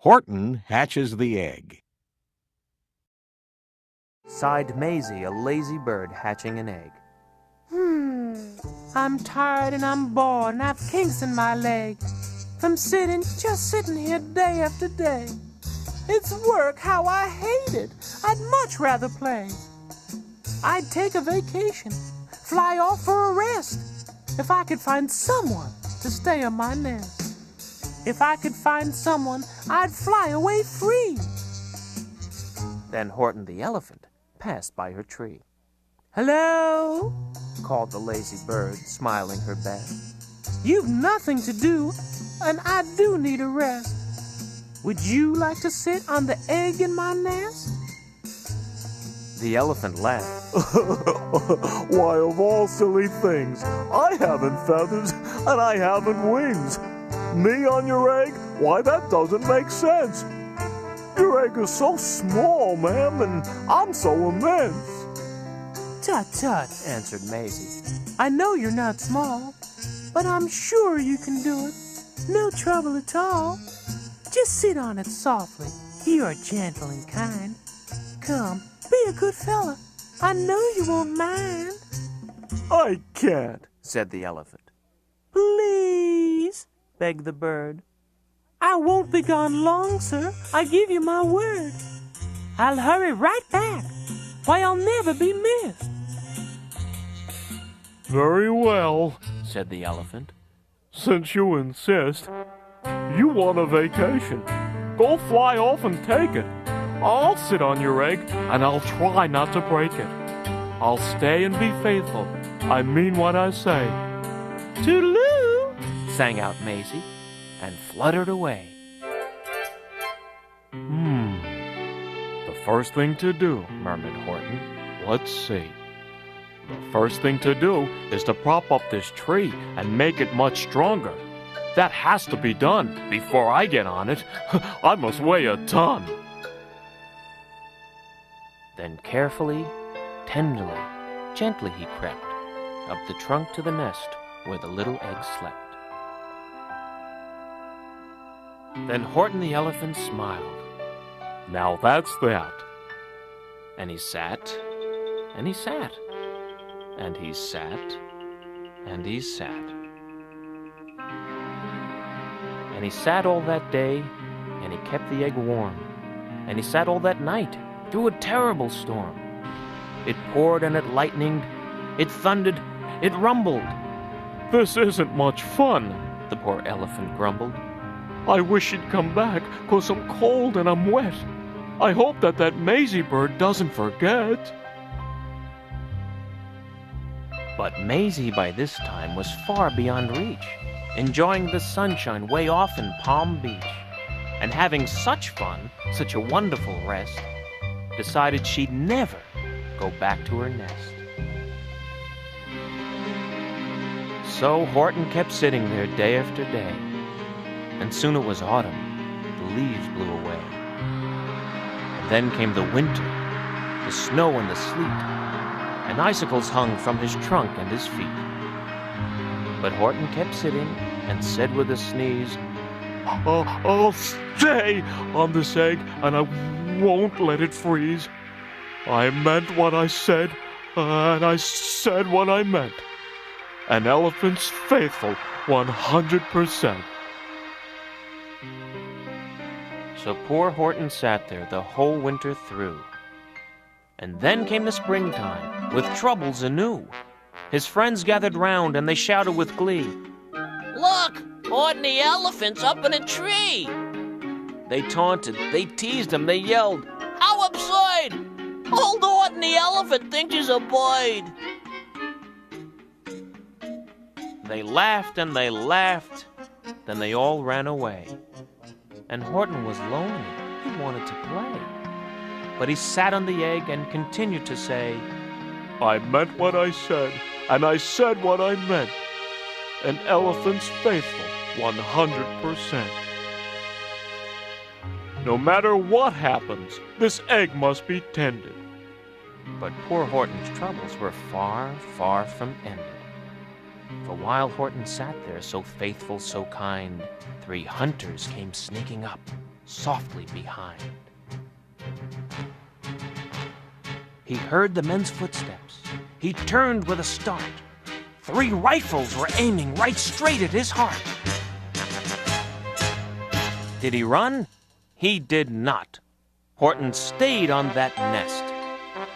Horton hatches the egg. Sighed Maisie, a lazy bird hatching an egg. I'm tired and I'm bored and I've kinks in my leg from just sitting here day after day. It's work, how I hate it. I'd much rather play. I'd take a vacation, fly off for a rest, if I could find someone to stay on my nest. If I could find someone, I'd fly away free. Then Horton the elephant passed by her tree. Hello? Called the lazy bird, smiling her best. You've nothing to do, and I do need a rest. Would you like to sit on the egg in my nest? The elephant laughed. Why, of all silly things, I haven't feathers and I haven't wings. Me on your egg? Why, that doesn't make sense. Your egg is so small, ma'am, and I'm so immense. Tut, tut, answered Maisie. I know you're not small, but I'm sure you can do it. No trouble at all. Just sit on it softly. You're gentle and kind. Come, be a good fella. I know you won't mind. I can't, said the elephant. Please, begged the bird. I won't be gone long, sir. I give you my word. I'll hurry right back. Why, I'll never be missed. Very well, said the elephant. Since you insist, you want a vacation. Go fly off and take it. I'll sit on your egg, and I'll try not to break it. I'll stay and be faithful. I mean what I say. Toodaloo! Sang out Maisie, and fluttered away. The first thing to do, murmured Horton. Let's see. The first thing to do is to prop up this tree and make it much stronger. That has to be done before I get on it. I must weigh a ton. Then carefully, tenderly, gently he crept up the trunk to the nest where the little egg slept. Then Horton the elephant smiled. Now that's that. And he sat, and he sat, and he sat, and he sat. And he sat all that day, and he kept the egg warm. And he sat all that night through a terrible storm. It poured and it lightened, it thundered, it rumbled. This isn't much fun, the poor elephant grumbled. I wish he'd come back, 'cause I'm cold and I'm wet. I hope that Maisie bird doesn't forget. But Maisie by this time was far beyond reach, enjoying the sunshine way off in Palm Beach, and having such fun, such a wonderful rest, decided she'd never go back to her nest. So Horton kept sitting there day after day, and soon it was autumn. The leaves blew away. And then came the winter, the snow and the sleet, and icicles hung from his trunk and his feet. But Horton kept sitting and said with a sneeze, I'll stay on this egg, and I won't let it freeze. I meant what I said, and I said what I meant. An elephant's faithful 100%. So poor Horton sat there the whole winter through. And then came the springtime, with troubles anew. His friends gathered round, and they shouted with glee, "Look! Horton the elephant's up in a tree!" They taunted, they teased him, they yelled, "How absurd! Old Horton the elephant thinks he's a bird!" They laughed and they laughed, then they all ran away. And Horton was lonely, he wanted to play. But he sat on the egg and continued to say, I meant what I said, and I said what I meant. An elephant's faithful 100%. No matter what happens, this egg must be tended. But poor Horton's troubles were far, far from ended. For while Horton sat there so faithful, so kind, 3 hunters came sneaking up softly behind. He heard the men's footsteps. He turned with a start. 3 rifles were aiming right straight at his heart. Did he run? He did not. Horton stayed on that nest.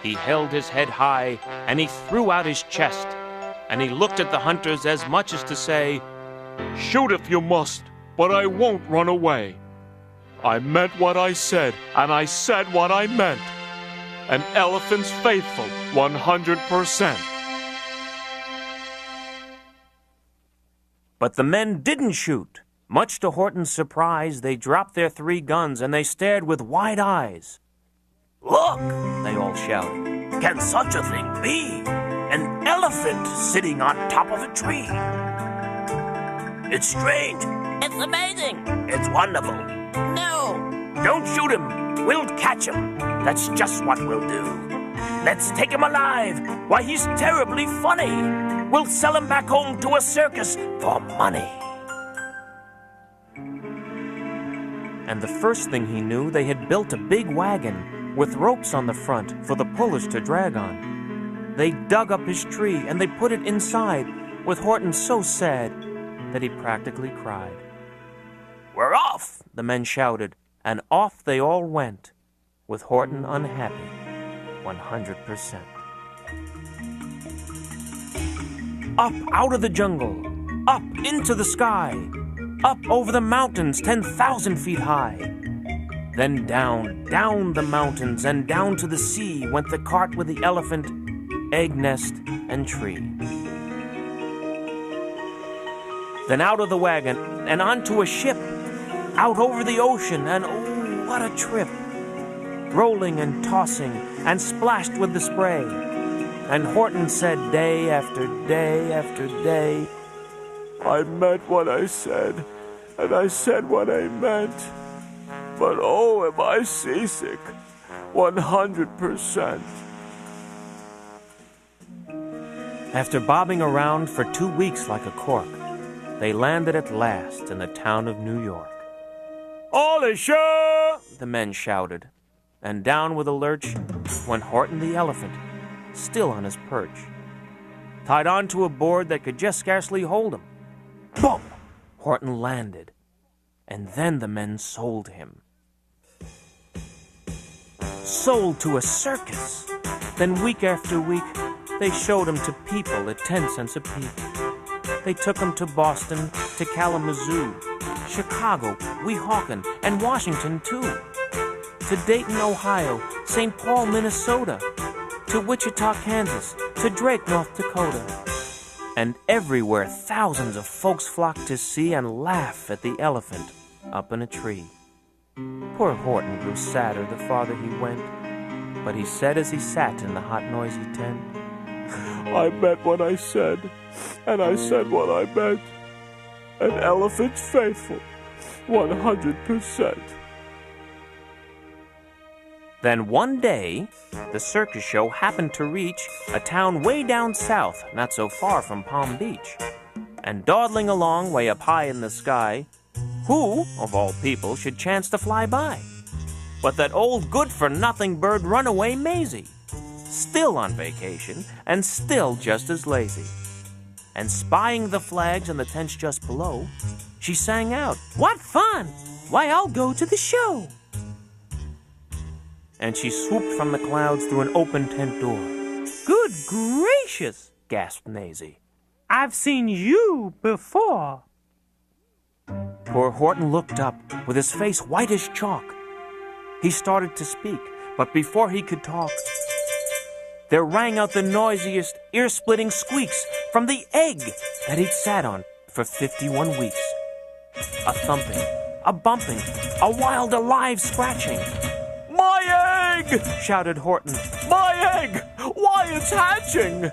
He held his head high, and he threw out his chest, and he looked at the hunters as much as to say, Shoot if you must, but I won't run away. I meant what I said, and I said what I meant. An elephant's faithful 100%. But the men didn't shoot. Much to Horton's surprise, they dropped their 3 guns and they stared with wide eyes. Look, They all shouted. can such a thing be? An elephant sitting on top of a tree. It's strange. It's amazing. It's wonderful. No. Don't shoot him. We'll catch him. That's just what we'll do. Let's take him alive. Why, he's terribly funny. We'll sell him back home to a circus for money. And the first thing he knew, they had built a big wagon with ropes on the front for the pullers to drag on. They dug up his tree and they put it inside, with Horton so sad that he practically cried. We're off. The men shouted, and off they all went, with Horton unhappy 100%. Up out of the jungle, up into the sky, up over the mountains 10,000 feet high. Then down, down the mountains and down to the sea went the cart with the elephant, egg nest, and tree. Then out of the wagon and onto a ship, out over the ocean, and oh, what a trip! Rolling and tossing and splashed with the spray. And Horton said day after day after day, I meant what I said, and I said what I meant. But oh, am I seasick, 100%. After bobbing around for 2 weeks like a cork, they landed at last in the town of New York. All ashore! The men shouted, and down with a lurch went Horton the elephant, still on his perch, tied onto a board that could just scarcely hold him. Boom! Horton landed, and then the men sold him. Sold to a circus. Then week after week, they showed him to people at 10 cents a peep. They took him to Boston, to Kalamazoo, Chicago, Weehawken, and Washington, too. To Dayton, Ohio, St. Paul, Minnesota, to Wichita, Kansas, to Drake, North Dakota. And everywhere thousands of folks flocked to see and laugh at the elephant up in a tree. Poor Horton grew sadder the farther he went, but he said as he sat in the hot, noisy tent, I meant what I said, and I said what I meant. An elephant's faithful, 100%. Then one day, the circus show happened to reach a town way down south, not so far from Palm Beach. And dawdling along way up high in the sky, who, of all people, should chance to fly by? But that old good-for-nothing bird runaway Maisie, still on vacation and still just as lazy. And spying the flags and the tents just below, she sang out, "What fun! Why, I'll go to the show!" And she swooped from the clouds through an open tent door. "Good gracious!" gasped Maisie. "I've seen you before." Poor Horton looked up, with his face white as chalk. He started to speak, but before he could talk, there rang out the noisiest, ear-splitting squeaks from the egg that he'd sat on for 51 weeks. A thumping, a bumping, a wild, alive scratching. My egg! Shouted Horton. My egg! Why, it's hatching!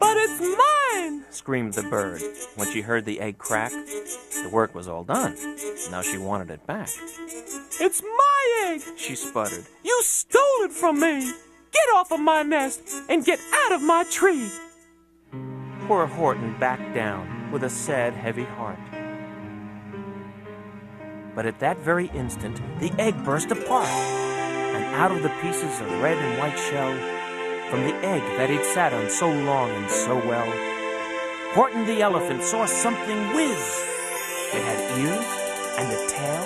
But it's mine! Screamed the bird when she heard the egg crack. The work was all done. Now she wanted it back. It's my egg! She sputtered. You stole it from me! Get off of my nest and get out of my tree! Poor Horton backed down with a sad, heavy heart. But at that very instant, the egg burst apart, and out of the pieces of red and white shell, from the egg that he'd sat on so long and so well, Horton the elephant saw something whiz. It had ears and a tail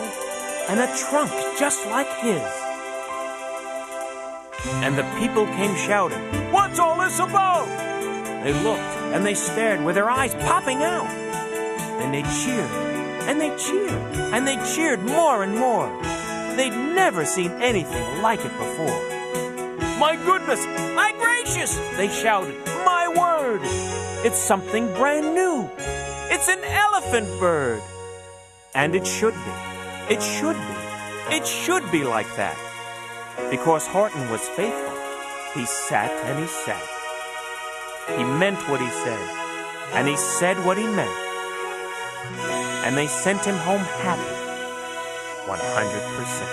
and a trunk just like his. And the people came shouting, "What's all this about?" They looked and they stared with their eyes popping out. Then they cheered and they cheered and they cheered more and more. They'd never seen anything like it before. "My goodness! My gracious!" they shouted. "My word! It's something brand new. It's an elephant bird." And it should be. It should be. It should be like that. Because Horton was faithful. He sat and he sat. He meant what he said. And he said what he meant. And they sent him home happy. 100%.